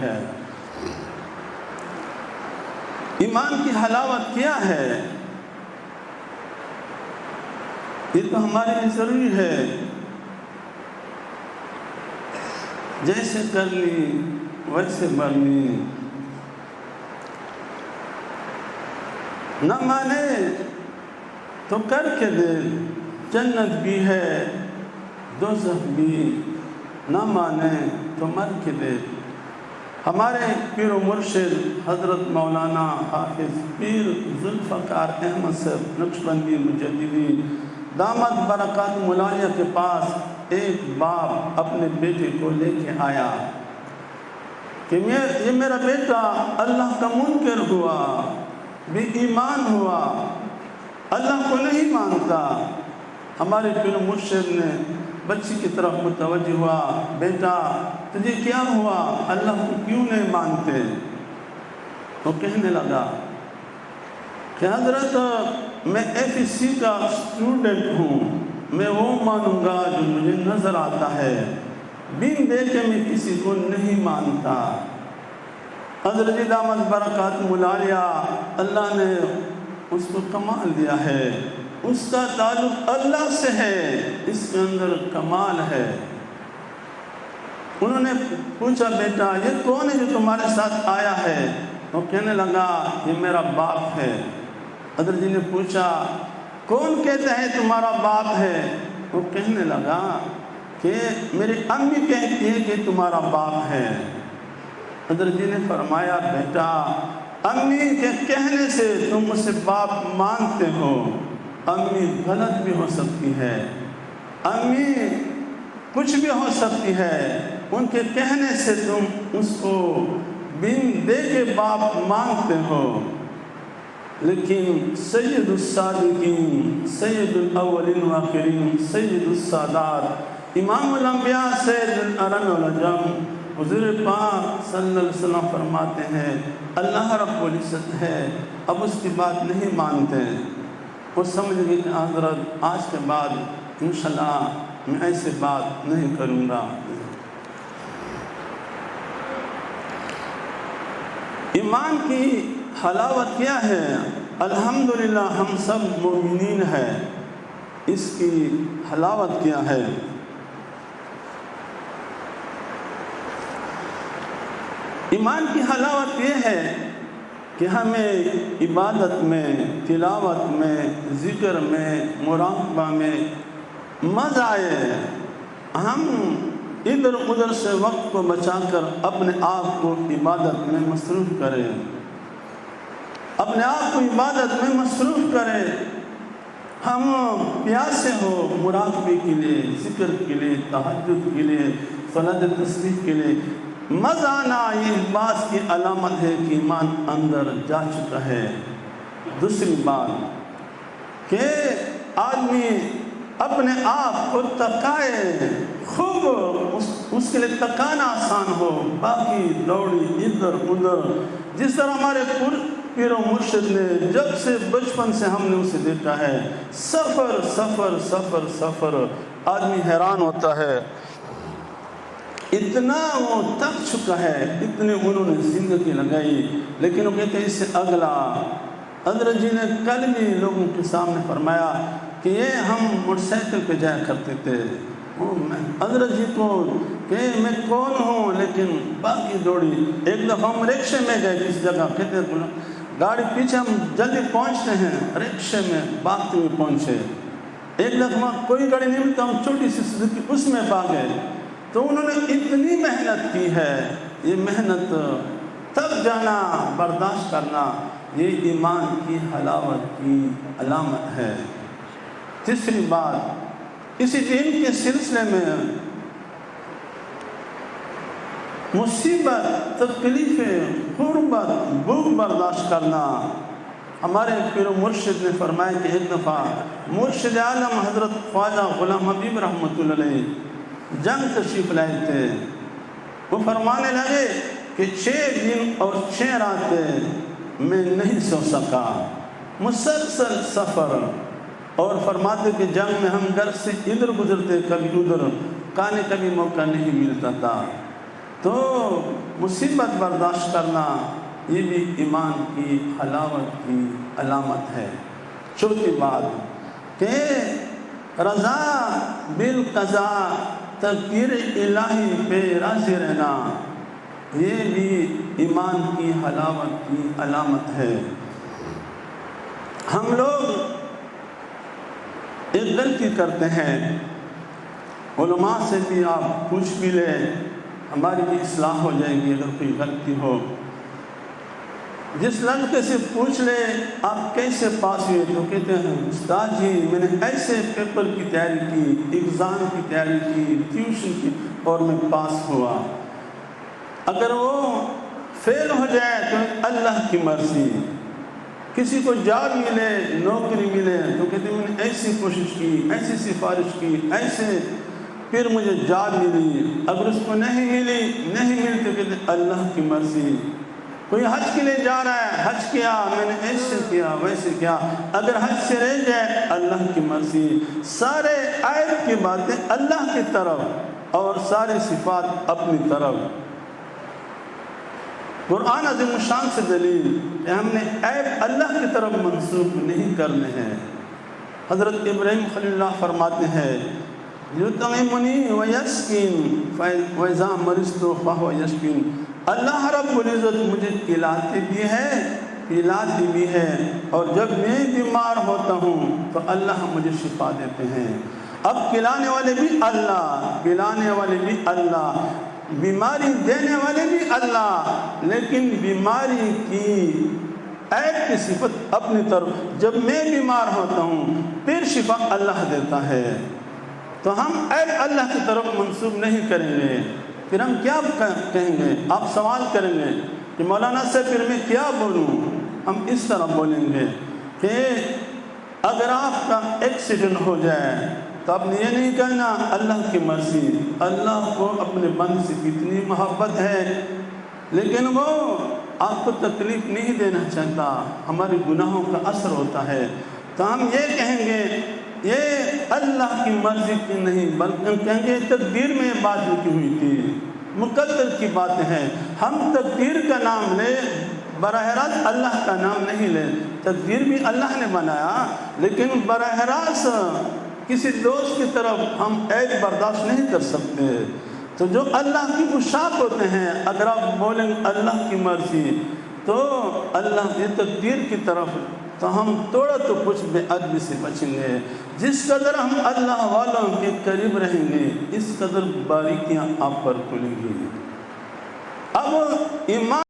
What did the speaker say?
ہے۔ ایمان کی حلاوت کیا ہے؟ یہ تو ہمارے لیے ضروری ہے۔ جیسے کر لی ویسے بنی، نہ مانے تو کر کے دے، جنت بھی ہے دوزخ بھی، نہ مانے تو مر کے دے۔ ہمارے پیر و مرشد حضرت مولانا حافظ پیر ذوالفقار احمد صاحب نقشبندی مجددی دامت برکات ملالیہ کے پاس ایک باپ اپنے بیٹے کو لے کے آیا کہ یہ میرا بیٹا اللہ کا منکر ہوا، بے ایمان ہوا، اللہ کو نہیں مانتا۔ ہمارے پیر مرشد نے بچی کی طرف متوجہ ہوا، بیٹا تجھے کیا ہوا، اللہ کو کیوں نہیں مانتے؟ وہ کہنے لگا کہ حضرت میں FSC کا اسٹوڈنٹ ہوں، میں وہ مانوں گا جو مجھے نظر آتا ہے، بن دیکھے میں کسی کو نہیں مانتا۔ حضرت دامت برکات ملالیہ اللہ نے اس کو کمال دیا ہے، اس کا تعلق اللہ سے ہے، اس کے اندر کمال ہے۔ انہوں نے پوچھا بیٹا یہ کون ہے جو تمہارے ساتھ آیا ہے؟ وہ کہنے لگا یہ میرا باپ ہے۔ حضرت جی نے پوچھا کون کہتا ہے تمہارا باپ ہے؟ وہ کہنے لگا کہ میری امی کہتی ہے کہ تمہارا باپ ہے۔ حضرت جی نے فرمایا بیٹا امی کے کہنے سے تم اسے باپ مانتے ہو، امی غلط بھی ہو سکتی ہے، امی کچھ بھی ہو سکتی ہے، ان کے کہنے سے تم اس کو بن دے کے باپ مانتے ہو، لیکن سید الصادقین، سید الاولین والآخرین، سید السادات، امام الانبیاء، سید الارم والعجم، حضور پاک صلی اللہ علیہ وسلم فرماتے ہیں اللہ رب العزت ہے، اب اس کی بات نہیں مانتے۔ وہ سمجھ گئے کہ حضرت آج کے بعد انشاءاللہ میں ایسے بات نہیں کروں گا۔ ایمان کی حلاوت کیا ہے؟ الحمدللہ ہم سب مومنین ہیں، اس کی حلاوت کیا ہے؟ ایمان کی حلاوت یہ ہے کہ ہمیں عبادت میں، تلاوت میں، ذکر میں، مراقبہ میں مزہ آئے، ہم ادھر ادھر سے وقت کو بچا کر اپنے آپ کو عبادت میں مصروف کریں، اپنے آپ کو عبادت میں مصروف کریں۔ ہم پیاسے ہو مراقبے کے لیے، ذکر کے لیے، تہجد کے لیے، صلاۃ تسبیح کے لیے، مزہ آنا یہ اس بات کی علامت ہے کہ ایمان اندر جا چکا ہے۔ دوسری بات کہ آدمی اپنے آپ کو تکائے، خوب اس کے لیے تکانا آسان ہو، باقی دوڑی ادھر ادھر، جس طرح ہمارے پیر و مرشد نے جب سے بچپن سے ہم نے اسے دیکھا ہے، سفر سفر سفر سفر، آدمی حیران ہوتا ہے، اتنا وہ تک چکا ہے، اتنے انہوں نے زندگی لگائی، لیکن وہ کہتے ہیں اس سے اگلا۔ حضرت جی نے کل بھی لوگوں کے سامنے فرمایا کہ یہ ہم موٹر سائیکل پہ جایا کرتے تھے، حضرت جی کو کہ میں کون ہوں، لیکن باقی دوڑی۔ ایک دفعہ ہم رکشے میں گئے کسی جگہ، کہتے ہیں گاڑی پیچھے ہم جلدی پہنچتے ہیں، رکشے میں بھاگتے ہوئے پہنچے۔ ایک دفعہ کوئی گاڑی نہیں ملتا، ہم چھوٹی سی سوزوکی اس میں بھاگے۔ تو انہوں نے اتنی محنت کی ہے، یہ محنت تب جانا، برداشت کرنا، یہ ایمان کی حلاوت کی علامت ہے۔ تیسری بات، اسی دین کے سلسلے میں مصیبت، تکلیفیں، غربت، بھوک برداشت کرنا۔ ہمارے پیر و مرشد نے فرمایا کہ ایک دفعہ مرشد عالم حضرت خواجہ غلام حبیب رحمۃ اللہ علیہ جنگ تشریف لائے تھے، وہ فرمانے لگے کہ 6 دن اور 6 راتیں میں نہیں سو سکا، مسلسل سفر، اور فرماتے کہ جنگ میں ہم گھر سے ادھر گزرتے، کبھی ادھر، کھانے کا بھی موقع نہیں ملتا تھا۔ تو مصیبت برداشت کرنا یہ بھی ایمان کی حلاوت کی علامت ہے۔ چوتھی بات کہ رضا بالقضاء، تقدیر الہی پہ راضی رہنا، یہ بھی ایمان کی حلاوت کی علامت ہے۔ ہم لوگ ایک غلطی کرتے ہیں، علماء سے بھی آپ پوچھ بھی لیں، ہماری بھی اصلاح ہو جائے گی اگر کوئی غلطی ہو۔ جس لڑکے سے پوچھ لے آپ کیسے پاس ہوئے تو کہتے ہیں استاد جی میں نے ایسے پیپر کی تیاری کی، ایگزام کی تیاری کی، ٹیوشن کی، اور میں پاس ہوا۔ اگر وہ فیل ہو جائے تو اللہ کی مرضی، کسی کو جاب ملے، نوکری ملے تو کہتے ہیں میں نے ایسی کوشش کی، ایسی سفارش کی، ایسے پھر مجھے جاب ملی۔ اگر اس کو نہیں ملی تو کہتے ہیں اللہ کی مرضی۔ کوئی حج کے لیے جا رہا ہے، حج کیا، میں نے ایسے کیا ویسے کیا، اگر حج سے رہ جائے اللہ کی مرضی۔ سارے عیب کی باتیں اللہ کی طرف اور سارے صفات اپنی طرف۔ قرآن عظیم الشان سے دلیل کہ ہم نے عیب اللہ کی طرف منسوب نہیں کرنے ہیں۔ حضرت ابراہیم خلیل اللہ فرماتے ہیں یطعمنی ویسقین وإذا مرضت فہو یشفین، اللہ رب العزت مجھے کھلاتے بھی ہے، پلاتے بھی ہے، اور جب میں بیمار ہوتا ہوں تو اللہ مجھے شفا دیتے ہیں۔ اب کھلانے والے بھی اللہ، پلانے والے بھی اللہ، بیماری دینے والے بھی اللہ، لیکن بیماری کی عیب کی صفت اپنی طرف۔ جب میں بیمار ہوتا ہوں پھر شفا اللہ دیتا ہے، تو ہم عیب اللہ کی طرف منسوب نہیں کریں گے۔ پھر ہم کیا کہیں گے؟ آپ سوال کریں گے کہ مولانا سے پھر میں کیا بولوں؟ ہم اس طرح بولیں گے کہ اگر آپ کا ایکسیڈنٹ ہو جائے تو آپ نے یہ نہیں کہنا اللہ کی مرضی، اللہ کو اپنے بند سے کتنی محبت ہے لیکن وہ آپ کو تکلیف نہیں دینا چاہتا، ہمارے گناہوں کا اثر ہوتا ہے، تو ہم یہ کہیں گے یہ اللہ کی مرضی کی نہیں بلکہ ہم کہیں گے تقدیر میں یہ بات لکھی ہوئی تھی، مقدر کی باتیں ہیں۔ ہم تقدیر کا نام لیں، براہ راست اللہ کا نام نہیں لیں۔ تقدیر بھی اللہ نے بنایا لیکن براہ راست کسی دوست کی طرف ہم عیب برداشت نہیں کر سکتے۔ تو جو اللہ کی مشاق ہوتے ہیں، اگر آپ بولیں اللہ کی مرضی تو اللہ کی تقدیر کی طرف، تو ہم تھوڑا تو کچھ بے ادبی سے بچیں گے۔ جس قدر ہم اللہ والوں کے قریب رہیں گے اس قدر باریکیاں آپ پر کھلیں گی۔ اب ایمان